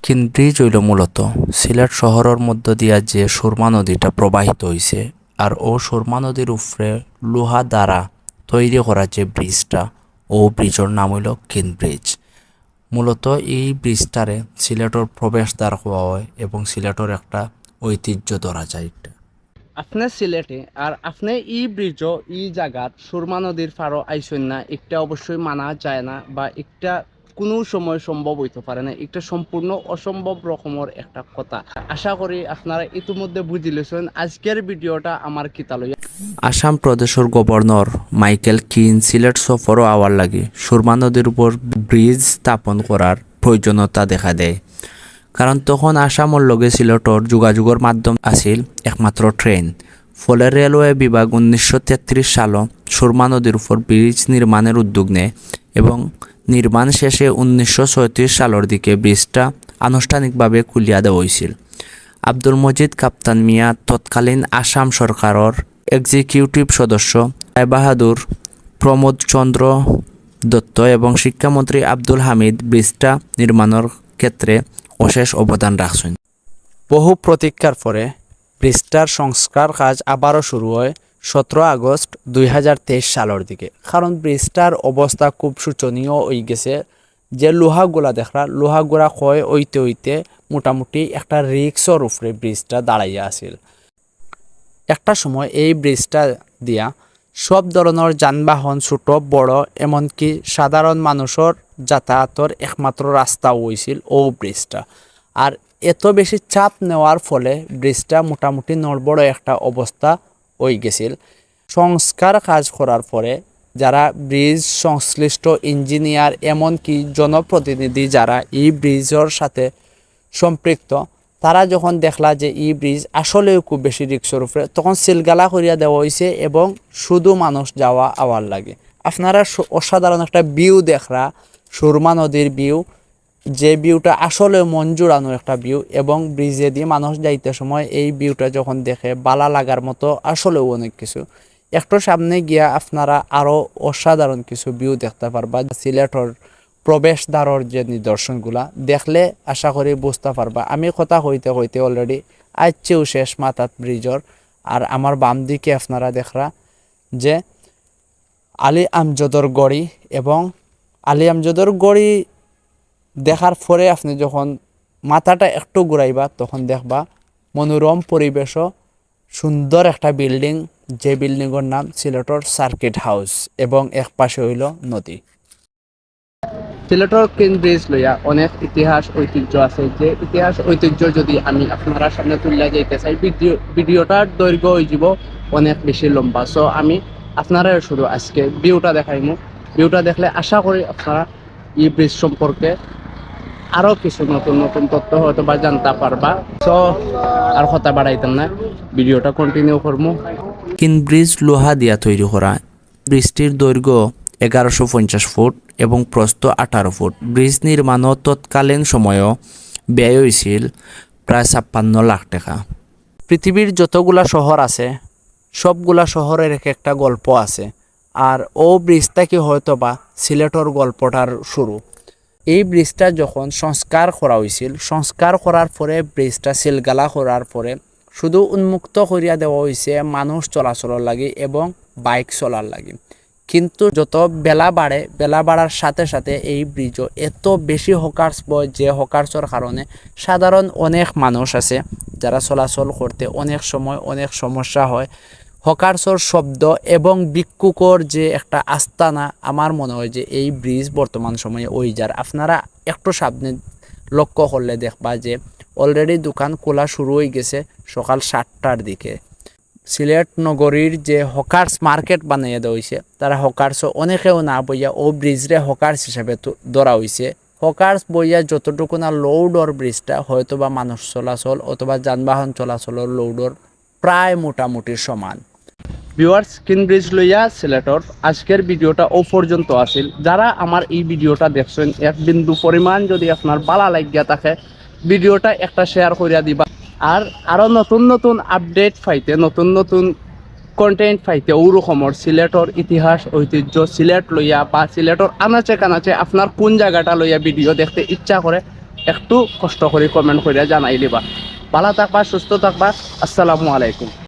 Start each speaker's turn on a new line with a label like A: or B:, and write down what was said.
A: কিন ব্রিজ হইল মূলত সিলেট শহরের মধ্য দিয়া যে সুরমা নদীটা প্রবাহিত হইছে আর ও সুরমা নদীর উপরে লোহা দ্বারা তৈরি করা যে ব্রিজটা ও ব্রিজের নাম হইল কিন ব্রিজ। মূলত এই ব্রিজটারে সিলেটের প্রবেশদ্বার হওয়া হয় এবং সিলেটের একটা ঐতিহ্য ধরা যায় এটা।
B: আপনি সিলেটে আর আপনি ই ব্রিজও ই জায়গাত সুরমা নদীর পারও আইসেন না, একটা অবশ্যই মানা যায় না বা একটা কোনো সময় সম্ভব হইতে পারে না, একটা সম্পূর্ণ অসম্ভব রকমের একটা কথা। আশা করি আপনারা ইতিমধ্যে বুঝি লেছেন আজকের ভিডিওটা আমার কিতা লইয়া।
A: আসাম প্রদেশের গভর্নর মাইকেল কিন সিলেট সফরও আওয়ার লাগে সুরমা নদীর উপর ব্রিজ স্থাপন করার প্রয়োজনীয়তা দেখা দেয়, কারণ তখন আসামর লগে সিলেটর যোগাযোগের মাধ্যম আছিল একমাত্র ট্রেন। ফলে রেলওয়ে বিভাগ 1933 সালে সুরমা নদীর উপর ব্রিজ নির্মাণের উদ্যোগ নেয় এবং নির্মাণ শেষে 1936 সালের দিকে ব্রিজটা আনুষ্ঠানিকভাবে খুলিয়া দেওয়া হয়েছিল। আব্দুল মজিদ কাপ্তান মিয়া তৎকালীন আসাম সরকারের এক্সিকিউটিভ সদস্য, রায় বাহাদুর, প্রমোদ চন্দ্র দত্ত এবং শিক্ষামন্ত্রী আব্দুল হামিদ ব্রিজটা নির্মাণের ক্ষেত্রে অশেষ অবদান রাখছেন।
B: বহু প্রতীক্ষার পরে ব্রিজটার সংস্কার কাজ আবারও শুরু হয় 17 আগস্ট 2023 সালের দিকে। কারণ ব্রিজটার অবস্থা খুব শোচনীয় হয়ে গেছে, যে লোহাগুলা দেখরা লোহাগুলা ক্ষয় হইতে হইতে মোটামুটি একটা রিক্সর উপরে ব্রিজটা দাঁড়াইয়া আছিল। একটা সময় এই ব্রিজটা দিয়া সব ধরনের যানবাহন ছোট বড় এমনকি সাধারণ মানুষের যাতায়াতের একমাত্র রাস্তা হয়েছিল ও ব্রিজটা। আর এত বেশি চাপ নেওয়ার ফলে ব্রিজটা মোটামুটি নড়বড় একটা অবস্থা হয়ে গেছিল। সংস্কার কাজ করার পরে যারা ব্রিজ সংশ্লিষ্ট ইঞ্জিনিয়ার এমনকি জনপ্রতিনিধি যারা এই ব্রিজের সাথে সম্পৃক্ত, তারা যখন দেখলা যে এই ব্রিজ আসলেও খুব বেশি রিক্সের উপরে, তখন সিলগালা করিয়া দেওয়া হয়েছে এবং শুধু মানুষ যাওয়া আওয়ার লাগে। আপনারা অসাধারণ একটা ভিউ দেখরা, সুরমা নদীর ভিউ, যে ভিউটা আসলে মন জুড়ানো একটা ভিউ এবং ব্রিজে দিয়ে মানুষ যাইতে সময় এই ভিউটা যখন দেখে বালা লাগার মতো আসলেও অনেক কিছু। একটু সামনে গিয়া আপনারা আরও অসাধারণ কিছু ভিউ দেখতে পারবা। সিলেটের প্রবেশদ্বারের যে নিদর্শনগুলা দেখলে আশা করি বুঝতে পারবা। আমি কথা হইতে হইতে অলরেডি আজকেও শেষ মাথাত ব্রিজর। আর আমার বাম দিকে আপনারা দেখরা যে আলী আমজদর গড়ি, এবং আলী আমজদর গড়ি দেখার পরে আপনি যখন মাথাটা একটু ঘুরাইবা তখন দেখবা মনোরম পরিবেশও সুন্দর একটা বিল্ডিং, যে বিল্ডিংয়ের নাম সিলেটের সার্কিট হাউস এবং এক পাশে হইল নদী। সিলেটের কিন ব্রিজ লইয়া অনেক ইতিহাস ঐতিহ্য আছে, যে ইতিহাস ঐতিহ্য যদি আমি আপনারা সামনে তুলিয়া যাইতে চাই ভিডিওটার দৈর্ঘ্য হয়ে যাব অনেক বেশি লম্বা। সো আমি আপনারা শুধু আজকে ভিউটা দেখাইমু। ভিউটা দেখলে আশা করি আপনারা এই ব্রিজ সম্পর্কে আরও কিছু নতুন নতুন তথ্য হয়তো বা জানতে পারবা। সো আর কথা বাড়াইতাম না, ভিডিওটা কন্টিনিউ করবো।
A: কিন ব্রিজ লোহা দিয়া তৈরি করা। ব্রিজটির দৈর্ঘ্য 1150 ফুট এবং প্রস্থ 18 ফুট। ব্রিজ নির্মাণও তৎকালীন সময়ও ব্যয় হয়েছিল প্রায় 56 লাখ টাকা।
B: পৃথিবীর যতগুলা শহর আছে সবগুলা শহরের এক একটা গল্প আছে, আর ও ব্রিজটা কি হয়তো বা সিলেটের গল্পটার শুরু। এই ব্রিজটা যখন সংস্কার করা হয়েছিল, সংস্কার করার পরে ব্রিজটা সিলগালা করার পরে শুধু উন্মুক্ত করিয়া দেওয়া হয়েছে মানুষ চলাচলের লাগে এবং বাইক চলার লাগে। কিন্তু যত বেলা বাড়ে, বেলা বাড়ার সাথে সাথে এই ব্রিজও এত বেশি হকার্স বয়, যে হকার্সের কারণে সাধারণ অনেক মানুষ আছে যারা চলাচল করতে অনেক সময় অনেক সমস্যা হয়। হকার্সর শব্দ এবং ভিক্ষুকর যে একটা আস্তানা, আমার মনে হয় যে এই ব্রিজ বর্তমান সময়ে ওই যার। আপনারা একটু সামনে লক্ষ্য করলে দেখবা যে অলরেডি দোকান খোলা শুরু হয়ে গেছে সকাল 7টার দিকে। সিলেট নগরীর যে হকার্স মার্কেট বানাইয়া দেওয়া হয়েছে, তারা হকার্স অনেকেও না বইয়া ও ব্রিজরে হকার্স হিসাবে ধরা হয়েছে। হকার্স বইয়া যতটুকু না লোডর ব্রিজটা হয়তো বা মানুষ চলাচল অথবা যানবাহন চলাচলের লোডর প্রায় মোটামুটি সমান। ভিউয়ার্স, কিন ব্রিজ লইয়া সিলেটর আজকের ভিডিওটা ও পর্যন্ত আছিল। যারা আমার এই ভিডিওটা দেখছেন এক বিন্দু পরিমাণ যদি আপনার ভালো লাগিয়া থাকে ভিডিওটা একটা শেয়ার করিয়া দিবা। আর আরও নতুন নতুন আপডেট পাইতে, নতুন নতুন কন্টেন্ট পাইতে ওরকমর সিলেটর ইতিহাস ঐতিহ্য সিলেট লইয়া বা সিলেটর আনাচে কানাচে আপনার কোন জায়গাটা লইয়া ভিডিও দেখতে ইচ্ছা করে একটু কষ্ট করে কমেন্ট করে জানাই দিবা। ভালো থাকবা, সুস্থ থাকবা। আসসালামু আলাইকুম।